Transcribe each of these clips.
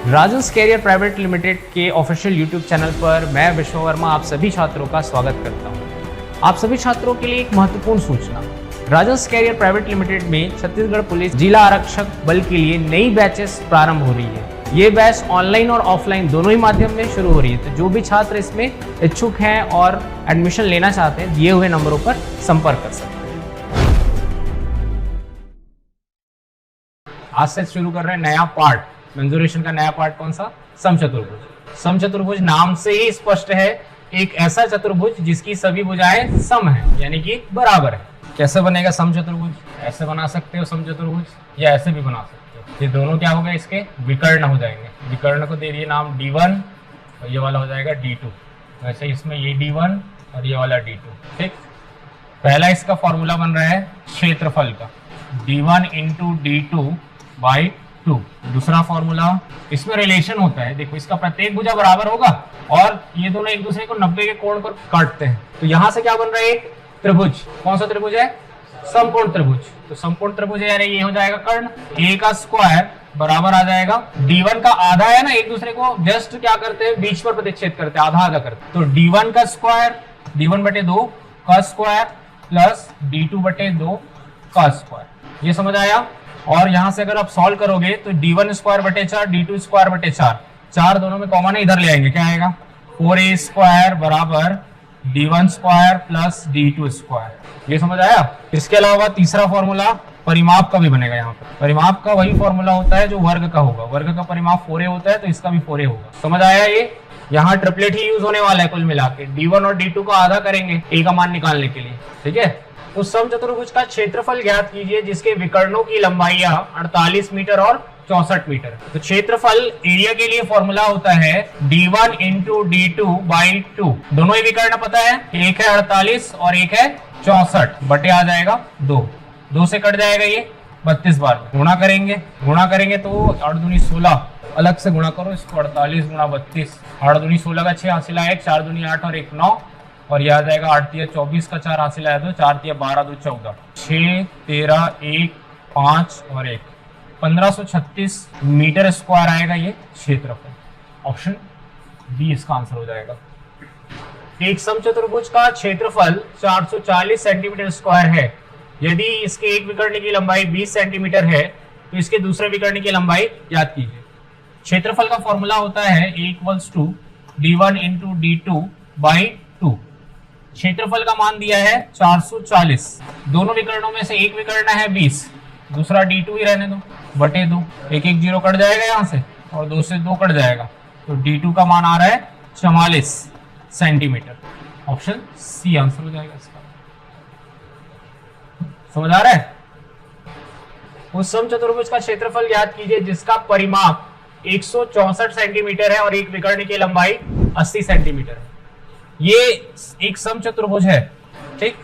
राजन्स career private limited के official YouTube channel पर मैं विश्व वर्मा आप सभी छात्रों का स्वागत करता हूं। आप सभी छात्रों के लिए एक महत्वपूर्ण सूचना, राजन्स कैरियर प्राइवेट लिमिटेड में छत्तीसगढ़ पुलिस जिला आरक्षक बल के लिए नई बैचेस प्रारंभ हो रही है। ये बैच ऑनलाइन और ऑफलाइन दोनों ही माध्यम में शुरू हो रही है। तो जो भी छात्र इसमें इच्छुक हैं और एडमिशन लेना चाहते हैं, दिए हुए नंबरों पर संपर्क कर सकते हैं। आज से शुरू कर रहे हैं नया पार्ट, मेंसुरेशन का नया पार्ट। कौन सा? समचतुर्भुज। समचतुर्भुज नाम से ही स्पष्ट है, एक ऐसा चतुर्भुज जिसकी सभी भुजाएं सम है, यानी कि बराबर है। कैसे बनेगा समचतुर्भुज? ऐसे बना सकते हो समचतुर्भुज, या ऐसे भी बना सकते हो। ये दोनों क्या हो गए? इसके विकर्ण हो जाएंगे। विकर्ण को दे दिए नाम D1 और ये वाला हो जाएगा D2। वैसे इसमें ये D1 और ये वाला D2। ठीक, पहला इसका फॉर्मूला बन रहा है क्षेत्रफल का, D1 × D2 बाई 2। दूसरा फॉर्मूला, इसमें रिलेशन होता है, देखो इसका प्रत्येक भुजा बराबर होगा और ये दोनों एक दूसरे को 90 के कोण पर काटते हैं। तो यहां से क्या बन रहा है? एक त्रिभुज। कौन सा त्रिभुज है? समकोण त्रिभुज। तो समकोण त्रिभुज है, यानी ये हो जाएगा कर्ण। A का स्क्वायर बराबर आ जाएगा D1 का आधा है ना, एक दूसरे को जस्ट क्या करते हैं, बीच पर प्रतिच्छेद करते हैं, आधा आधा करते हैं। तो D1 का स्क्वायर, D1/2 का स्क्वायर प्लस D2/2 का स्क्वायर। ये समझ आया? और यहां से अगर आप सॉल्व करोगे तो D1²/4 D2²/4, 4 दोनों में कॉमन है, इधर ले आएंगे, क्या आएगा? 4A² बराबर D1² प्लस D2²। ये समझ आया? इसके अलावा तीसरा फॉर्मूला परिमाप का भी बनेगा। यहाँ पर परिमाप का वही फॉर्मूला होता है जो वर्ग का होगा। वर्ग का परिमाप 4A होता है, तो इसका भी 4A होगा। समझ आया? ये यहाँ ट्रिपलेट ही यूज होने वाला है। कुल मिला के D1 और D2 का आधा करेंगे A का मान निकालने के लिए। ठीक है, उस समचतुर्भुज का क्षेत्रफल ज्ञात कीजिए जिसके विकर्णों की लंबाइयां 48 मीटर और 64 मीटर। तो क्षेत्रफल एरिया के लिए फॉर्मूला होता है D1 × D2 बाई 2। दोनों ही विकर्ण पता है, एक है 48 और एक है 64, बटे आ जाएगा 2 से कट जाएगा ये 32 बार। गुणा करेंगे तो 8 दूनी 16, अलग से गुणा करो इसको, 48 × 32, 8 दूनी 16 का 6 हासिल आया, 4 दूनी 8 और 1 9, और यह आ जाएगा 8 × 24 का 4 हासिल आया, तो 4 × 12 2 14, 6 13 1 5 और 1 1536 मीटर स्क्वायर आएगा ये क्षेत्रफल। ऑप्शन बी इसका आंसर हो जाएगा। एक समचतुर्भुज का क्षेत्रफल 440 सेंटीमीटर स्क्वायर है। यदि इसके एक विकर्ण की लंबाई 20 सेंटीमीटर है तो इसके दूसरे विकर्ण की लंबाई ज्ञात कीजिए। क्षेत्रफल का फॉर्मूला होता है A = D1 × D2 बाई 2। क्षेत्रफल का मान दिया है 440। दोनों विकर्णों में से एक विकर्ण है 20, दूसरा D2 ही रहने दो, बटे 2। 1 1 0 कट जाएगा यहाँ से और 2 से 2 कट जाएगा, तो D2 का मान आ रहा है 44 सेंटीमीटर। ऑप्शन सी आंसर हो जाएगा इसका। समझ आ रहा है? उस समचतुर्भुज का क्षेत्रफल ज्ञात कीजिए जिसका परिमाप 164 सेंटीमीटर है और एक विकर्ण की लंबाई 80 सेंटीमीटर है। ये एक समचतुर्भुज है। ठीक,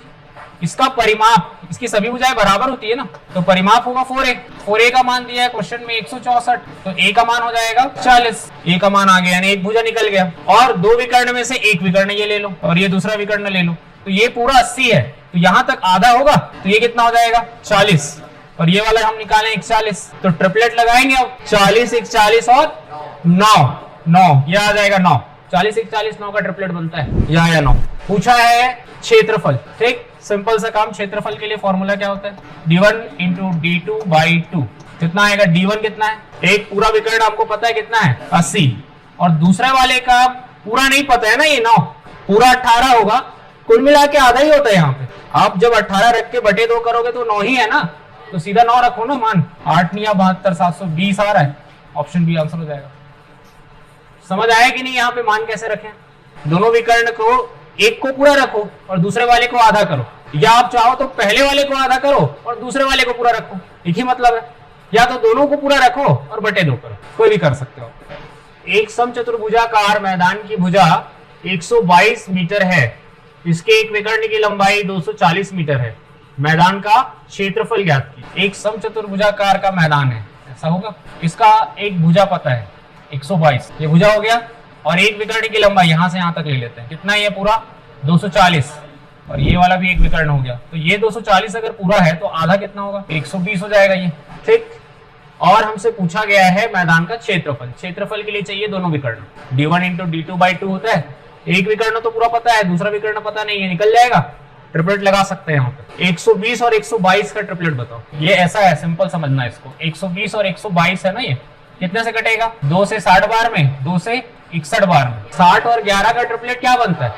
इसका परिमाप, इसकी सभी भुजाएं बराबर होती है ना, तो परिमाप होगा 4A। 4A का मान दिया है क्वेश्चन में 164, तो A का मान हो जाएगा 40। A का मान आ गया, यानी एक भुजा निकल गया। और दो विकर्ण में से एक विकर्ण ये ले लो और ये दूसरा विकर्ण ले लो, तो ये पूरा 80 है, तो यहां तक आधा होगा, तो ये कितना हो जाएगा? 40। और ये वाला हम निकालें 41, तो ट्रिपलेट लगाएंगे अब, 40 41 और 9, ये आ जाएगा 9। 40 41 9 का ट्रिपलेट बनता है, या 9। पूछा है क्षेत्रफल। ठीक, सिंपल सा काम। क्षेत्रफल के लिए फॉर्मूला क्या होता है? D1 × D2 by 2। कितना आएगा? D1 कितना है? एक पूरा विकर्ण आपको पता है कितना है? 80, और दूसरे वाले का पूरा नहीं पता है ना, ये 9, पूरा 18 होगा। कुल मिला के आधा ही होता है यहाँ पे। आप जब 18 रख के बटे 2 करोगे तो 9 ही है ना, तो सीधा 9 रखो ना मान। 8 × 72 720 आ रहा है। ऑप्शन बी आंसर हो जाएगा। समझ आया कि नहीं? यहाँ पे मान कैसे रखें? दोनों विकर्ण को, एक को पूरा रखो और दूसरे वाले को आधा करो, या आप चाहो तो पहले वाले को आधा करो और दूसरे वाले को पूरा रखो, एक ही मतलब है। या तो दोनों को पूरा रखो और बटे 2 करो, कोई भी कर सकते हो। एक समचतुर्भुजाकार मैदान की भुजा 122 मीटर है, इसके एक विकर्ण की लंबाई 240 मीटर है। मैदान का क्षेत्रफल ज्ञात कीजिए। एक समचतुर्भुजाकार का मैदान है, ऐसा होगा। इसका एक भुजा पता है 122, ये भुजा हो गया, और एक विकर्ण की लंबाई यहां से यहां तक ले लेते हैं। कितना है ये पूरा? 240, और ये वाला भी एक विकर्ण हो गया। तो ये 240 अगर पूरा है तो आधा कितना होगा? 120 हो जाएगा ये। ठीक, और हमसे पूछा गया है मैदान का क्षेत्रफल। क्षेत्रफल के लिए चाहिए दोनों विकर्ण, d1 इंटू d2/2 होता है। एक विकर्ण तो पूरा पता है, दूसरा विकर्ण पता नहीं है, निकल जाएगा। ट्रिपलेट लगा सकते हैं यहाँ पे। 120 और 122 का ट्रिपलेट बताओ। ये ऐसा है, सिंपल समझना इसको। 120 और 122 है ना, ये कितने से कटेगा? 2 से 60 बार में, 2 से 61 बार में। 60 और 11 का ट्रिपलेट क्या बनता है?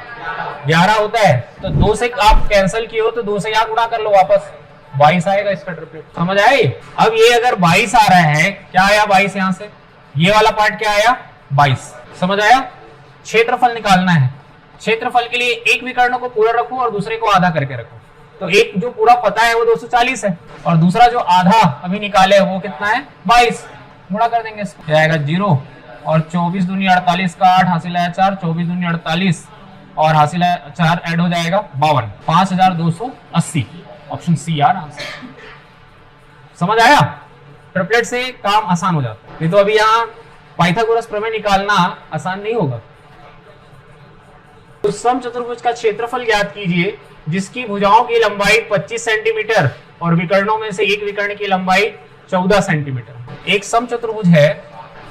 11 होता है। तो 2 से आप कैंसिल किए हो तो 2 से यहाँ गुणा कर लो वापस, 22 आएगा इसका ट्रिपलेट। समझ आए? अब ये अगर 22 आ रहा है, क्या आया 22 यहाँ से? ये वाला पार्ट क्या आया? 22। समझ आया? क्षेत्रफल निकालना है। क्षेत्रफल के लिए एक विकर्ण को पूरा रखो और दूसरे को आधा करके रखो। तो एक जो पूरा पता है वो 240 है और दूसरा जो आधा अभी निकाले वो कितना है? 22। गुणा कर देंगे इसको, क्या आएगा? 0 और 24 दूनी 48 का 8 हासिल है 4, 24 दूनी 48 और हासिल है 4, ऐड हो जाएगा 52, 5280। ऑप्शन सी यार आंसर। समझ आया? ट्रिपलेट से काम आसान हो जाता है। नहीं तो अभी यहाँ पाइथागोरस प्रमेय निकालना आसान नहीं होगा। तो समचतुर्भुज का क्षेत्रफल ज्ञात कीजिए जिसकी भुजाओं की लंबाई 25 सेंटीमीटर और विकर्णों में से एक विकर्ण की लंबाई 14 सेंटीमीटर। एक समचतुर्भुज है,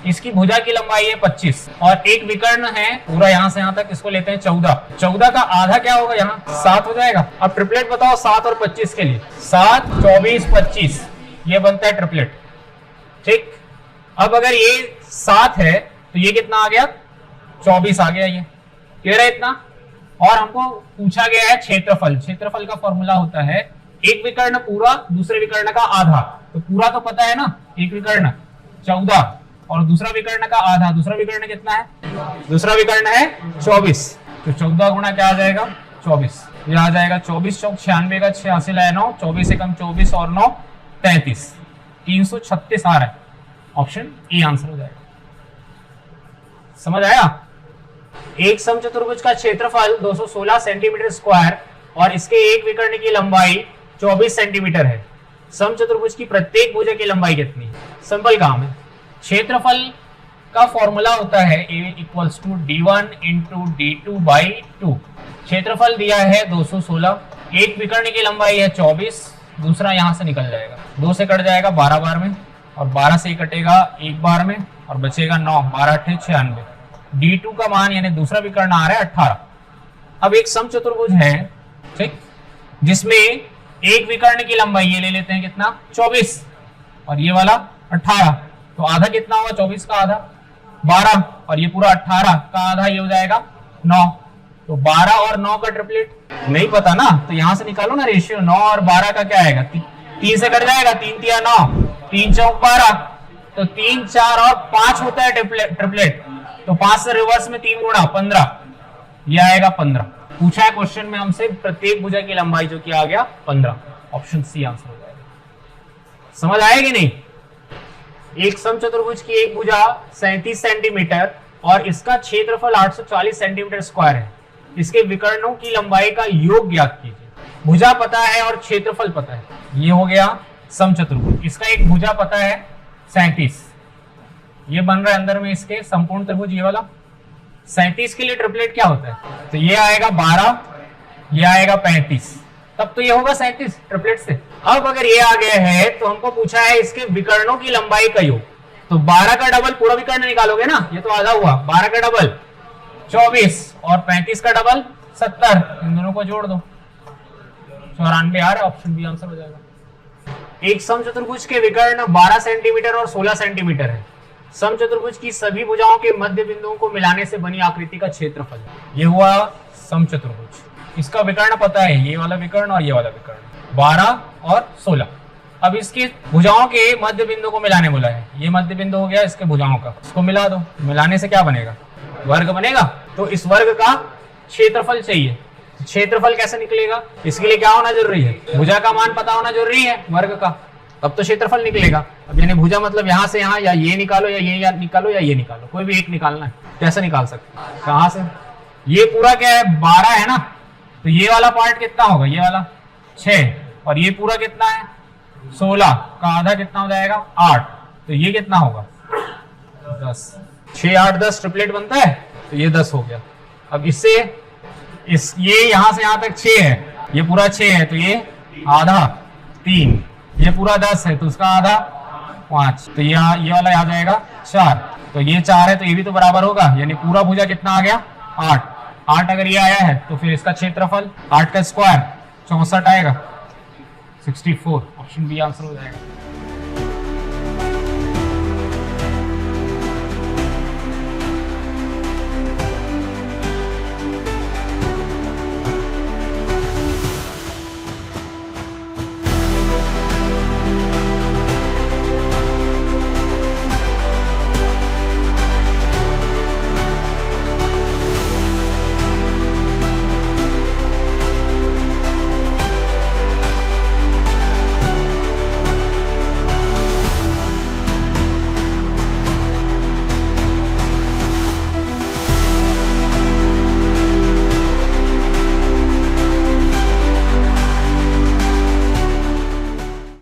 इसकी भुजा की लंबाई है 25 और एक विकर्ण है पूरा यहाँ से यहाँ तक, इसको लेते हैं 14। 14 का आधा क्या होगा? यहाँ 7 हो जाएगा। अब ट्रिपलेट बताओ 7 और 25 के लिए। 7, 24, 25 ये बनता है ट्रिपलेट। ठीक, अब अगर ये 7 है तो ये कितना आ गया? 24 आ गया। ये क्लियर है इतना? और हमको पूछा गया है क्षेत्रफल। क्षेत्रफल का फॉर्मूला होता है एक विकर्ण पूरा, दूसरे विकर्ण का आधा। तो पूरा तो पता है ना, एक विकर्ण 14 और दूसरा विकर्ण का आधा। दूसरा विकर्ण कितना है? दूसरा विकर्ण है 24। तो 14 गुणा क्या आ जाएगा? 24। ये आ जाएगा 24 चौक 96 का 6 हासिल है 9, 24 से कम 24 और 9 33, 336 आ रहा है। ऑप्शन ए आंसर हो जाएगा। समझ आया? एक समचतुर्भुज का क्षेत्रफल 216 सेंटीमीटर स्क्वायर और इसके एक विकर्ण की लंबाई 24 सेंटीमीटर है। समचतुर्भुज की प्रत्येक भुजा की लंबाई कितनी है? सिंपल काम है। क्षेत्रफल का फॉर्मूला होता है A equals to d1 into d2/2। क्षेत्रफल दिया है 216, एक विकर्ण की लंबाई है 24, दूसरा यहां से निकल जाएगा, 2 से कट जाएगा 12 बार में और 12 से कटेगा 1 बार में और बचेगा 9, 12 8 96। d2 का मान यानी दूसरा विकर्ण आ रहा है 18। अब एक समचतुर्भुज है, ठीक, जिसमें एक विकर्ण की लंबाई ये ले लेते हैं कितना? 24 और ये वाला 18। तो आधा कितना होगा? 24 का आधा 12 और ये पूरा 18 का आधा ये हो जाएगा 9। तो 12 और 9 का ट्रिपलेट नहीं पता ना, तो यहां से निकालो ना रेशियो। 9 और 12 का क्या आएगा? 3 से कट जाएगा, 3 तिया 9, 3 चौक 12। तो 3 4 और 5 होता है ट्रिपलेट। तो 5 से रिवर्स में 3 गुणा 15, ये आएगा 15। पूछा है क्वेश्चन में हमसे प्रत्येक भुजा की लंबाई, जो कि आ गया 15। ऑप्शन सी आंसर हो जाएगा। समझ आएगी नहीं? एक समचतुर्भुज की एक भुजा 37 सेंटीमीटर और इसका क्षेत्रफल 840 सेंटीमीटर स्क्वायर है। इसके विकर्णों की लंबाई का योग ज्ञात कीजिए। भुजा पता है और क्षेत्रफल पता है, ये हो गया समचतुर्भुज। इसका एक भुजा पता है 37, ये बन रहा है अंदर में इसके संपूर्ण त्रिभुज ये वाला। 37 के लिए ट्रिपलेट क्या होता है? तो ये आएगा 12, ये आएगा 35, तब तो ये होगा 37 ट्रिपलेट से। अब अगर ये आ गया है तो हमको पूछा है इसके विकर्णों की लंबाई का योग। तो 12 का डबल पूरा विकर्ण निकालोगे ना, ये तो आधा हुआ। 12 का डबल 24 और 35 का डबल 70, इन दोनों को जोड़ दो 94 आ रहा है। ऑप्शन बी आंसर हो जाएगा। एक समचतुर्भुज के विकर्ण 12 सेंटीमीटर और 16 सेंटीमीटर है। समचतुर्भुज की सभी भुजाओं के मध्य बिंदुओं को मिलाने से बनी आकृति का क्षेत्रफल। ये हुआ समचतुर्भुज। इसका विकर्ण पता है, ये वाला विकर्ण और ये वाला विकर्ण 12 और 16। अब इसकी भुजाओं के मध्य बिंदु को मिलाने बोला है। ये मध्य बिंदु हो गया इसके भुजाओं का, इसको मिला दो। मिलाने से क्या बनेगा? वर्ग बनेगा। तो इस वर्ग का क्षेत्रफल चाहिए। क्षेत्रफल कैसे निकलेगा? इसके लिए क्या होना जरूरी है? भुजा का मान पता होना जरूरी है वर्ग का, तब तो क्षेत्रफल निकलेगा। अब यानी भुजा मतलब यहाँ से यहाँ, या ये निकालो या ये निकालो या ये निकालो, कोई भी एक निकालना है। कैसे निकाल सकते हैं? कहाँ से? ये पूरा क्या है? 12 है ना, तो ये वाला पार्ट कितना होगा? ये वाला 6 और ये पूरा कितना है? 16 का आधा कितना हो जाएगा? 8। तो ये कितना होगा? 10। 6 8 10 ट्रिपलेट बनता है, तो ये 10 हो गया। अब इससे ये यहां से यहां तक 6 है, ये पूरा 6 है, तो ये आधा 3, ये पूरा 10 है तो उसका आधा 5, तो ये वाला आ जाएगा 4, तो ये 4 है तो ये भी तो बराबर होगा, यानी पूरा भुजा कितना आ गया 8 अगर ये आया है तो फिर इसका क्षेत्रफल 8 का स्क्वायर 64 आएगा 64, ऑप्शन बी आंसर हो जाएगा।